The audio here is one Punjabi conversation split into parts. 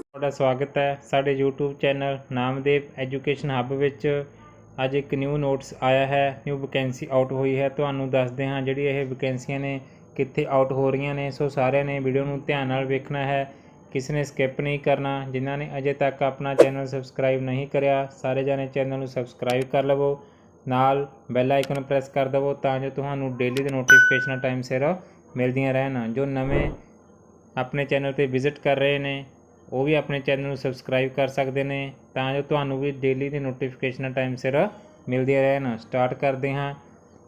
ਤੁਹਾਡਾ ਸਵਾਗਤ ਹੈ ਸਾਡੇ YouTube channel Namdev education hub ਵਿੱਚ। ਅੱਜ ਇੱਕ ਨਿਊ ਨੋਟਿਸ ਆਇਆ ਹੈ, ਨਿਊ ਵੈਕੈਂਸੀ ਆਊਟ ਹੋਈ ਹੈ। ਤੁਹਾਨੂੰ ਦੱਸਦੇ ਹਾਂ ਜਿਹੜੀ ਇਹ ਵੈਕੈਂਸੀਆਂ ਨੇ ਕਿੱਥੇ ਆਊਟ ਹੋ ਰਹੀਆਂ ਨੇ। ਸੋ ਸਾਰਿਆਂ ਨੇ ਵੀਡੀਓ ਨੂੰ ਧਿਆਨ ਨਾਲ ਵੇਖਣਾ ਹੈ, ਕਿਸੇ ਨੇ ਸਕਿਪ ਨਹੀਂ ਕਰਨਾ। ਜਿਨ੍ਹਾਂ ਨੇ ਅਜੇ ਤੱਕ ਆਪਣਾ ਚੈਨਲ ਸਬਸਕ੍ਰਾਈਬ ਨਹੀਂ ਕਰਿਆ, ਸਾਰੇ ਜਾਣੇ ਚੈਨਲ ਨੂੰ ਸਬਸਕ੍ਰਾਈਬ ਕਰ ਲਵੋ, ਨਾਲ ਬੈਲ ਆਈਕਨ ਪ੍ਰੈਸ ਕਰ ਦੇਵੋ ਤਾਂ ਜੋ ਤੁਹਾਨੂੰ ਡੇਲੀ ਦੇ ਨੋਟੀਫਿਕੇਸ਼ਨਾਂ ਟਾਈਮ ਸਿਰ ਮਿਲਦੀਆਂ ਰਹਿਣ। ਜੋ ਨਵੇਂ ਆਪਣੇ ਚੈਨਲ 'ਤੇ ਵਿਜ਼ਿਟ ਕਰ ਰਹੇ ਨੇ ਉਹ ਵੀ ਆਪਣੇ ਚੈਨਲ ਨੂੰ ਸਬਸਕ੍ਰਾਈਬ ਕਰ ਸਕਦੇ ਨੇ ਤਾਂ ਜੋ ਤੁਹਾਨੂੰ ਵੀ ਡੇਲੀ ਦੀ ਨੋਟੀਫਿਕੇਸ਼ਨਾਂ ਟਾਈਮ ਸਿਰ ਮਿਲਦੀਆਂ ਰਹਿਣ। ਸਟਾਰਟ ਕਰਦੇ ਹਾਂ।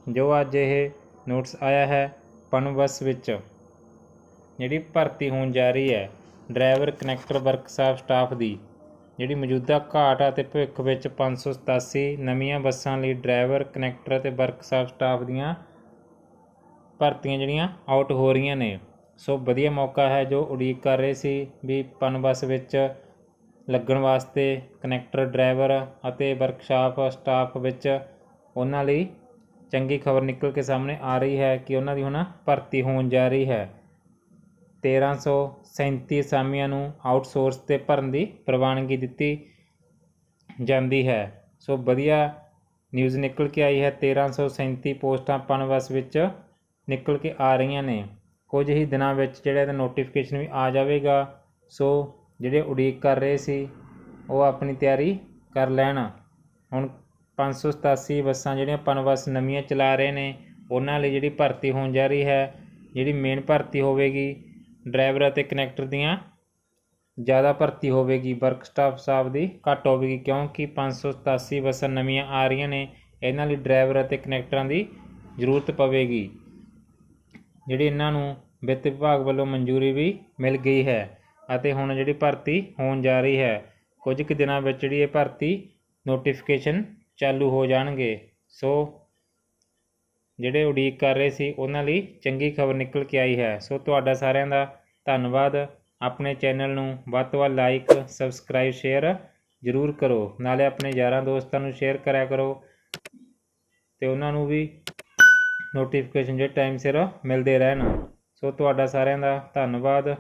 ਜੋ ਅੱਜ ਇਹ ਨੋਟਿਸ ਆਇਆ ਹੈ, ਪਨਬੱਸ ਵਿੱਚ ਜਿਹੜੀ ਭਰਤੀ ਹੋਣ ਜਾ ਰਹੀ ਹੈ ਡਰਾਈਵਰ ਕਨੈਕਟਰ ਵਰਕਸ਼ਾਪ ਸਟਾਫ ਦੀ, ਜਿਹੜੀ ਮੌਜੂਦਾ ਘਾਟ ਅਤੇ ਭਵਿੱਖ ਵਿੱਚ 587 ਨਵੀਆਂ ਬੱਸਾਂ ਲਈ ਡਰਾਈਵਰ ਕਨੈਕਟਰ ਅਤੇ ਵਰਕਸ਼ਾਪ ਸਟਾਫ ਦੀਆਂ ਭਰਤੀਆਂ ਜਿਹੜੀਆਂ ਆਊਟ ਹੋ ਰਹੀਆਂ ਨੇ। ਸੋ ਵਧੀਆ ਮੌਕਾ ਹੈ ਜੋ ਉਡੀਕ ਕਰ ਰਹੇ ਸੀ ਵੀ ਪਨਬੱਸ ਵਿੱਚ ਲੱਗਣ ਵਾਸਤੇ ਕਨੈਕਟਰ ਡਰਾਈਵਰ ਅਤੇ ਵਰਕਸ਼ਾਪ ਸਟਾਫ ਵਿੱਚ, ਉਹਨਾਂ ਲਈ ਚੰਗੀ ਖਬਰ ਨਿਕਲ ਕੇ ਸਾਹਮਣੇ ਆ ਰਹੀ ਹੈ ਕਿ ਉਹਨਾਂ ਦੀ ਹੁਣ ਭਰਤੀ ਹੋਣ ਜਾ ਰਹੀ ਹੈ। 1337 ਅਸਾਮੀਆਂ ਨੂੰ ਆਊਟਸੋਰਸ 'ਤੇ ਭਰਨ ਦੀ ਪ੍ਰਵਾਨਗੀ ਦਿੱਤੀ ਜਾਂਦੀ ਹੈ। ਸੋ ਵਧੀਆ ਨਿਊਜ਼ ਨਿਕਲ ਕੇ ਆਈ ਹੈ। 1337 ਪੋਸਟਾਂ ਪਨਬੱਸ ਵਿੱਚ ਨਿਕਲ ਕੇ ਆ ਰਹੀਆਂ ਨੇ। ਕੁਝ ਹੀ ਦਿਨਾਂ ਵਿੱਚ ਜਿਹੜਾ ਇਹਦਾ ਨੋਟੀਫਿਕੇਸ਼ਨ ਵੀ ਆ ਜਾਵੇਗਾ। ਸੋ ਜਿਹੜੇ ਉਡੀਕ ਕਰ ਰਹੇ ਸੀ ਉਹ ਆਪਣੀ ਤਿਆਰੀ ਕਰ ਲੈਣ। ਹੁਣ 587 ਬੱਸਾਂ ਜਿਹੜੀਆਂ ਪਨਬੱਸ ਨਵੀਆਂ ਚਲਾ ਰਹੇ ਨੇ ਉਹਨਾਂ ਲਈ ਜਿਹੜੀ ਭਰਤੀ ਹੋਣ ਜਾ ਰਹੀ ਹੈ, ਜਿਹੜੀ ਮੇਨ ਭਰਤੀ ਹੋਵੇਗੀ ਡਰਾਈਵਰ ਅਤੇ ਕਨੈਕਟਰ ਦੀਆਂ ਜ਼ਿਆਦਾ ਭਰਤੀ ਹੋਵੇਗੀ, ਵਰਕ ਸਟਾਫ ਦੀ ਘੱਟ ਹੋਵੇਗੀ, ਕਿਉਂਕਿ 587 ਬੱਸਾਂ ਨਵੀਆਂ ਆ ਰਹੀਆਂ ਨੇ। ਇਹਨਾਂ ਲਈ ਡਰਾਈਵਰ ਅਤੇ ਕਨੈਕਟਰਾਂ ਦੀ ਜ਼ਰੂਰਤ ਪਵੇਗੀ, ਜਿਹੜੀ ਇਹਨਾਂ ਨੂੰ ਵਿੱਤ ਵਿਭਾਗ ਵੱਲੋਂ ਮਨਜ਼ੂਰੀ ਵੀ ਮਿਲ ਗਈ ਹੈ ਅਤੇ ਹੁਣ ਜਿਹੜੀ ਭਰਤੀ ਹੋਣ ਜਾ ਰਹੀ ਹੈ। ਕੁਝ ਕੁ ਦਿਨਾਂ ਵਿੱਚ ਜਿਹੜੀ ਇਹ ਭਰਤੀ ਨੋਟੀਫਿਕੇਸ਼ਨ ਚਾਲੂ ਹੋ ਜਾਣਗੇ। ਸੋ ਜਿਹੜੇ ਉਡੀਕ ਕਰ ਰਹੇ ਸੀ ਉਹਨਾਂ ਲਈ ਚੰਗੀ ਖਬਰ ਨਿਕਲ ਕੇ ਆਈ ਹੈ। ਸੋ ਤੁਹਾਡਾ ਸਾਰਿਆਂ ਦਾ ਧੰਨਵਾਦ। ਆਪਣੇ ਚੈਨਲ ਨੂੰ ਵੱਧ ਤੋਂ ਵੱਧ ਲਾਈਕ, ਸਬਸਕ੍ਰਾਈਬ, ਸ਼ੇਅਰ ਜ਼ਰੂਰ ਕਰੋ। ਨਾਲੇ ਆਪਣੇ ਯਾਰਾਂ ਦੋਸਤਾਂ ਨੂੰ ਸ਼ੇਅਰ ਕਰਿਆ ਕਰੋ ਅਤੇ ਉਹਨਾਂ ਨੂੰ ਵੀ ਨੋਟੀਫਿਕੇਸ਼ਨ ਜਿਹੜੇ ਟਾਈਮ ਸਿਰ ਮਿਲਦੇ ਰਹਿਣ। ਸੋ ਤੁਹਾਡਾ ਸਾਰਿਆਂ ਦਾ ਧੰਨਵਾਦ।